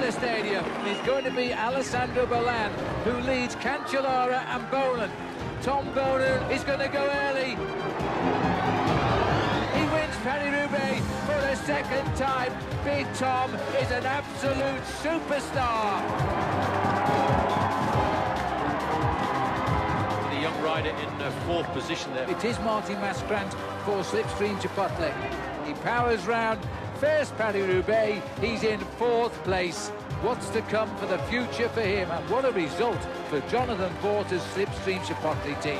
the stadium is going to be Alessandro Ballan, who leads Cancellara and Boland. Tom Boland is going to go early. He wins Paris-Roubaix for a second time. Big Tom is an absolute superstar. The young rider in fourth position there. It is Martin Maskrant for Slipstream Chipotle. He powers round. First Paris-Roubaix, he's in fourth place. What's to come for the future for him, and what a result for Jonathan Porter's Slipstream Chipotle team.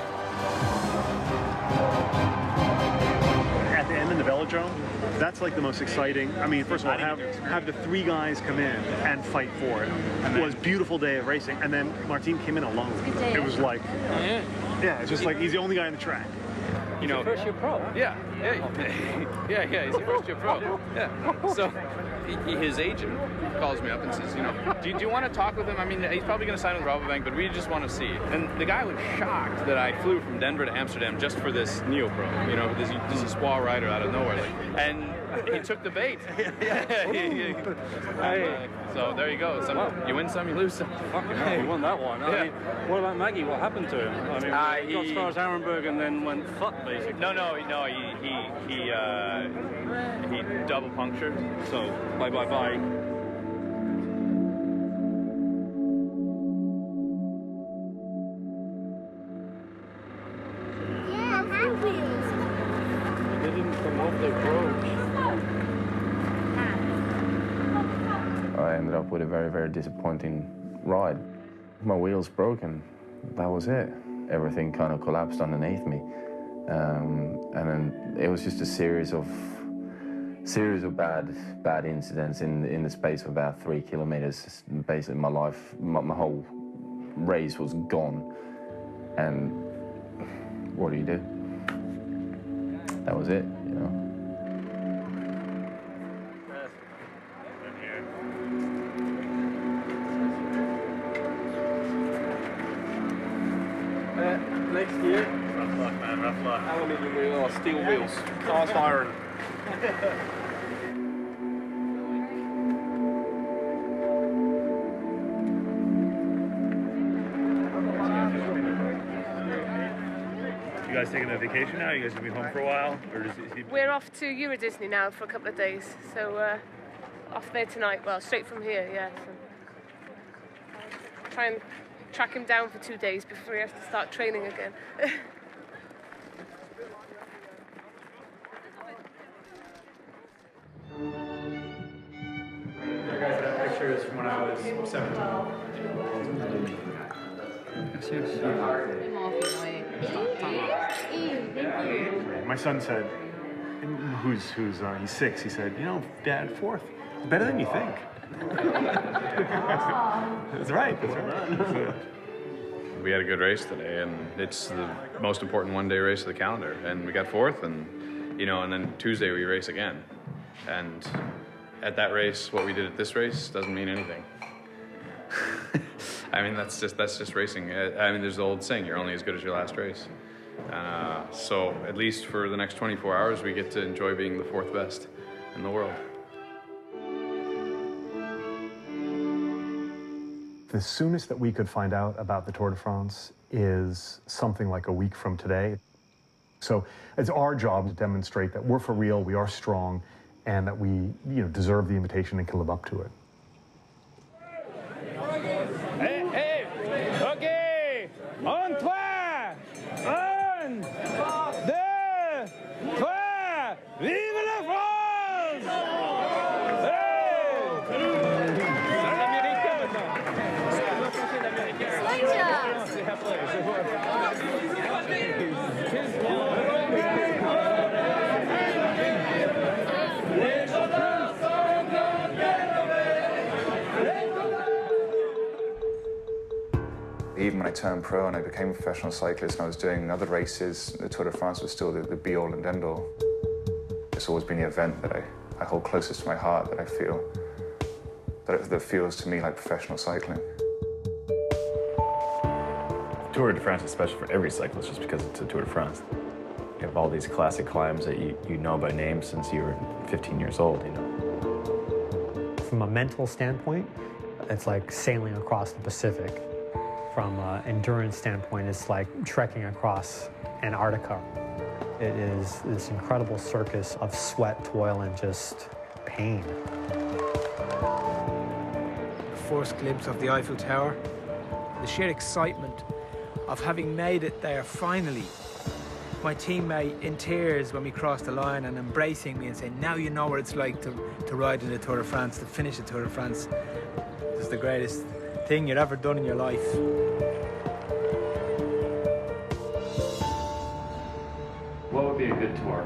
At the end in the velodrome, that's like the most exciting. I mean, first of all, have the three guys come in and fight for it. It was a beautiful day of racing, and then Martin came in alone. It was like, yeah, it's just like he's the only guy on the track. You know, first year pro. Yeah, he's a first year pro. Yeah. So his agent calls me up and says, you know, do you want to talk with him? I mean, he's probably going to sign with Rabobank, but we just want to see it. And the guy was shocked that I flew from Denver to Amsterdam just for this Neo-Pro. You know, this Espoir rider out of nowhere. And he took the bait. So there you go. You win some, you lose some. Fucking hell, he won that one. I mean, what about Maggie? What happened to him? I mean, he got as far as Arenberg and then went fuck, basically. No, he double punctured. So, bye. Yeah, hand wheels. They didn't come off, they broke. I ended up with a very, very disappointing ride. My wheels broke and that was it. Everything kind of collapsed underneath me. And then it was just a series of bad incidents in the space of about 3 kilometers. Basically, my life, my whole race was gone. And what do? That was it, you know. Next year, Rough luck, man, rough luck. aluminium wheel or steel wheels, cast iron. You guys taking a vacation now? You guys gonna be home for a while? Or is he... We're off to Euro Disney now for a couple of days, so off there tonight. Well, straight from here, yeah. So try and track him down for 2 days before he has to start training again. Yeah, guys, that picture is from when I was 17. My son said, he's 6, he said, you know, Dad, fourth, it's better than you think. That's right. We had a good race today, and it's the most important one-day race of the calendar. And we got fourth, and you know, and then Tuesday we race again. And at that race, what we did at this race doesn't mean anything. I mean, that's just racing. I mean, there's the old saying, you're only as good as your last race. So at least for the next 24 hours, we get to enjoy being the fourth best in the world. The soonest that we could find out about the Tour de France is something like a week from today. So it's our job to demonstrate that we're for real, we are strong, and that we deserve the invitation and can live up to it. Hey, okay, on trois, un, deux, trois, vive la France! Even when I turned pro and I became a professional cyclist and I was doing other races, the Tour de France was still the be-all and end-all. It's always been the event that I hold closest to my heart, that I feel, that feels to me like professional cycling. Tour de France is special for every cyclist just because it's a Tour de France. You have all these classic climbs that you know by name since you were 15 years old, you know. From a mental standpoint, It's like sailing across the Pacific. From an endurance standpoint, it's like trekking across Antarctica. It is this incredible circus of sweat, toil, and just pain. First glimpse of the Eiffel Tower, the sheer excitement of having made it there finally. My teammate in tears when we crossed the line and embracing me and saying, now you know what it's like to ride in the Tour de France, to finish the Tour de France. It's the greatest thing you've ever done in your life. What would be a good tour?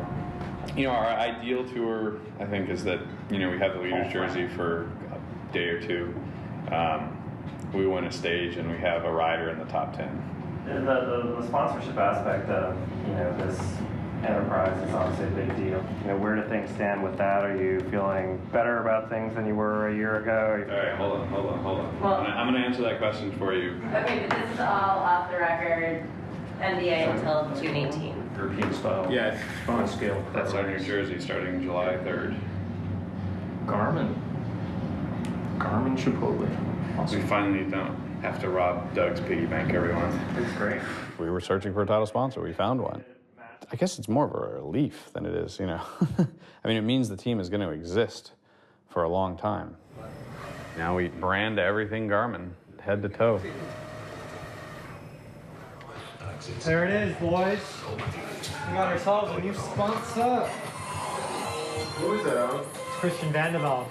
You know, our ideal tour, I think, is that, you know, we have the leader's jersey for a day or two. We win a stage and we have a rider in the top 10. The sponsorship aspect of, you know, this enterprise is obviously a big deal. You know, where do things stand with that? Are you feeling better about things than you were a year ago? All right, hold on. Well, I'm going to answer that question for you. Okay, but this is all off the record, NBA until June 18. European style. Yeah, it's fun scale. That's our New Jersey starting July 3rd. Garmin Chipotle. Awesome. We finally don't have to rob Doug's piggy bank every month. It's great. We were searching for a title sponsor. We found one. I guess it's more of a relief than it is, you know. I mean, it means the team is going to exist for a long time. Now we brand everything Garmin, head to toe. There it is, boys. We got ourselves a new sponsor. Who is that? It's Christian Vandeveld.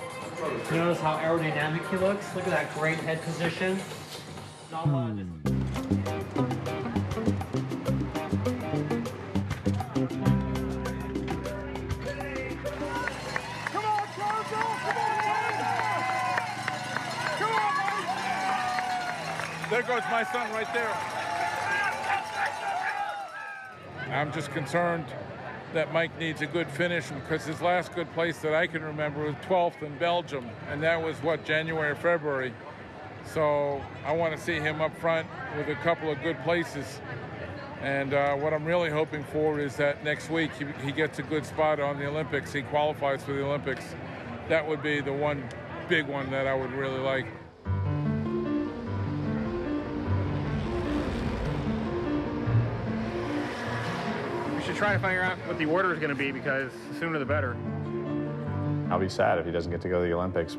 You notice how aerodynamic he looks? Look at that great head position. Not a lot of just... There goes my son right there. I'm just concerned that Mike needs a good finish because his last good place that I can remember was 12th in Belgium, and that was, what, January or February. So I want to see him up front with a couple of good places. And what I'm really hoping for is that next week he gets a good spot on the Olympics. He qualifies for the Olympics. That would be the one big one that I would really like. Try to figure out what the order is going to be because the sooner the better. I'll be sad if he doesn't get to go to the Olympics.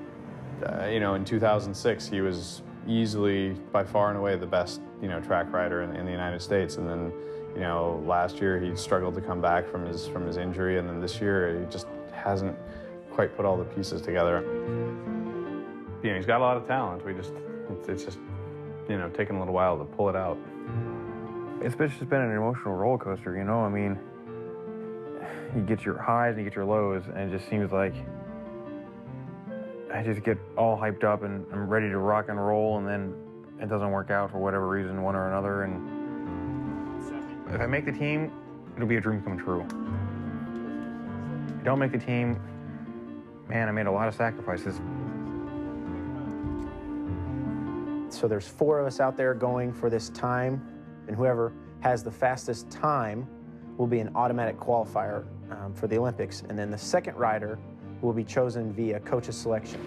You know, in 2006, he was easily, by far and away, the best, you know, track rider in the United States. And then, you know, last year he struggled to come back from his injury, and then this year he just hasn't quite put all the pieces together. You know, he's got a lot of talent. It's just, you know, taken a little while to pull it out. It's just been an emotional roller coaster, you know. I mean, you get your highs and you get your lows, and it just seems like I just get all hyped up and I'm ready to rock and roll, and then it doesn't work out for whatever reason, one or another. And if I make the team, it'll be a dream come true. If I don't make the team, man, I made a lot of sacrifices. So there's 4 of us out there going for this time, and whoever has the fastest time will be an automatic qualifier for the Olympics. And then the second rider will be chosen via coach's selection.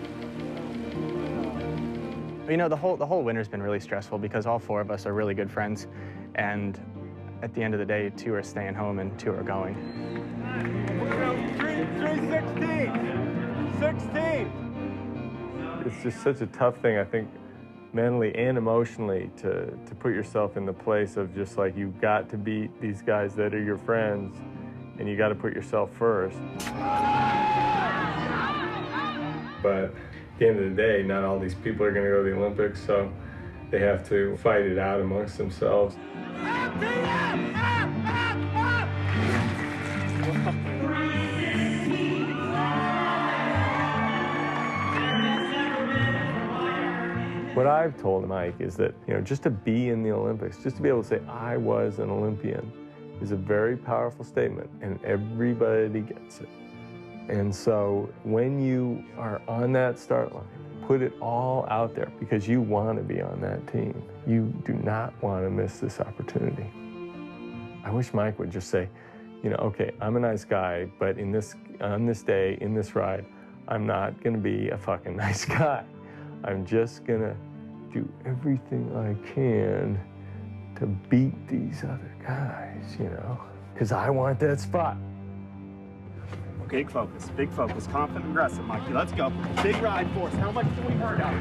You know, the whole winter's been really stressful because all 4 of us are really good friends, and at the end of the day, 2 are staying home and 2 are going. 16. It's just such a tough thing, I think, mentally and emotionally, to put yourself in the place of just like, you've got to beat these guys that are your friends, and you got to put yourself first. But at the end of the day, not all these people are going to go to the Olympics, so they have to fight it out amongst themselves. What I've told Mike is that, you know, just to be in the Olympics, just to be able to say, I was an Olympian, is a very powerful statement, and everybody gets it. And so when you are on that start line, put it all out there because you want to be on that team. You do not want to miss this opportunity. I wish Mike would just say, you know, okay, I'm a nice guy, but on this day, in this ride, I'm not going to be a fucking nice guy. I'm just gonna do everything I can to beat these other guys, you know, because I want that spot. Big focus, confident, aggressive, Mikey. Let's go. Big ride for us. How much do we hurt out?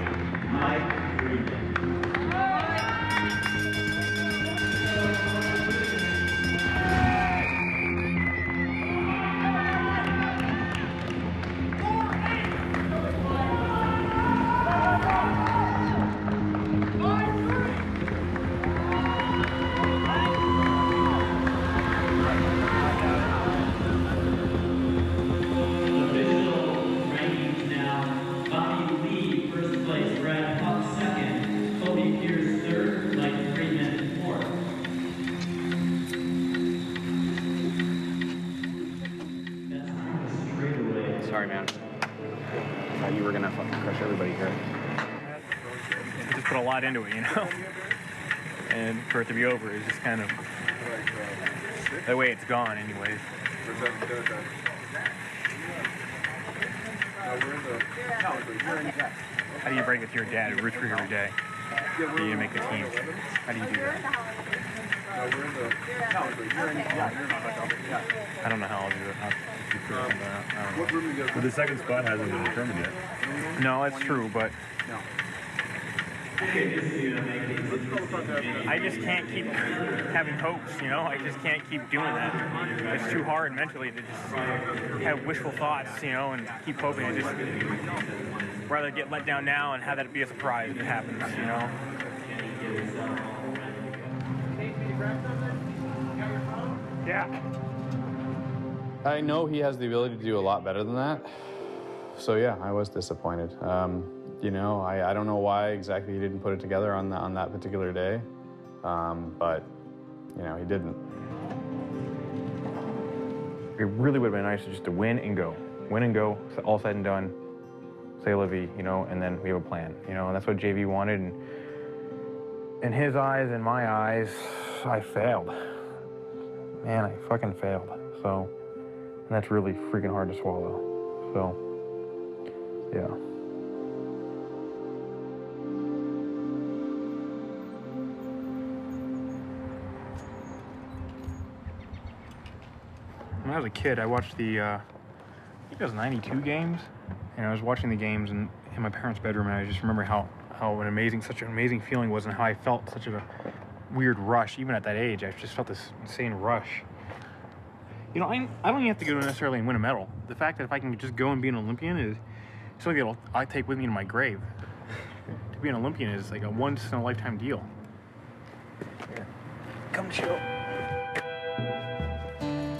Sorry, man. I thought you were gonna fucking crush everybody here. I just put a lot into it, you know? And for it to be over is just kind of... That way it's gone anyways. How do you break it to your dad who roots for you every day? How do you make the team? How do you do that? I don't know how I'll do it. But the second spot hasn't been determined yet. No, that's true, but I just can't keep having hopes, you know? I just can't keep doing that. It's too hard mentally to just have wishful thoughts, you know, and keep hoping. I just rather get let down now and have that be a surprise if it happens, you know? Yeah. I know he has the ability to do a lot better than that. So yeah, I was disappointed. You know, I don't know why exactly he didn't put it together on that particular day, but you know, he didn't. It really would have been nice just to win and go, all said and done. Say la vie, you know, and then we have a plan, you know, and that's what JV wanted. And in his eyes and my eyes, I failed. Man, I fucking failed. So, and that's really freaking hard to swallow. So, yeah. When I was a kid, I watched the, I think it was 92 games, and I was watching the games in my parents' bedroom, and I just remember how such an amazing feeling was, and how I felt such a weird rush. Even at that age, I just felt this insane rush. You know, I don't even have to go necessarily and win a medal. The fact that if I can just go and be an Olympian is something I'll take with me to my grave. To be an Olympian is like a once-in-a-lifetime deal. Here. Come chill.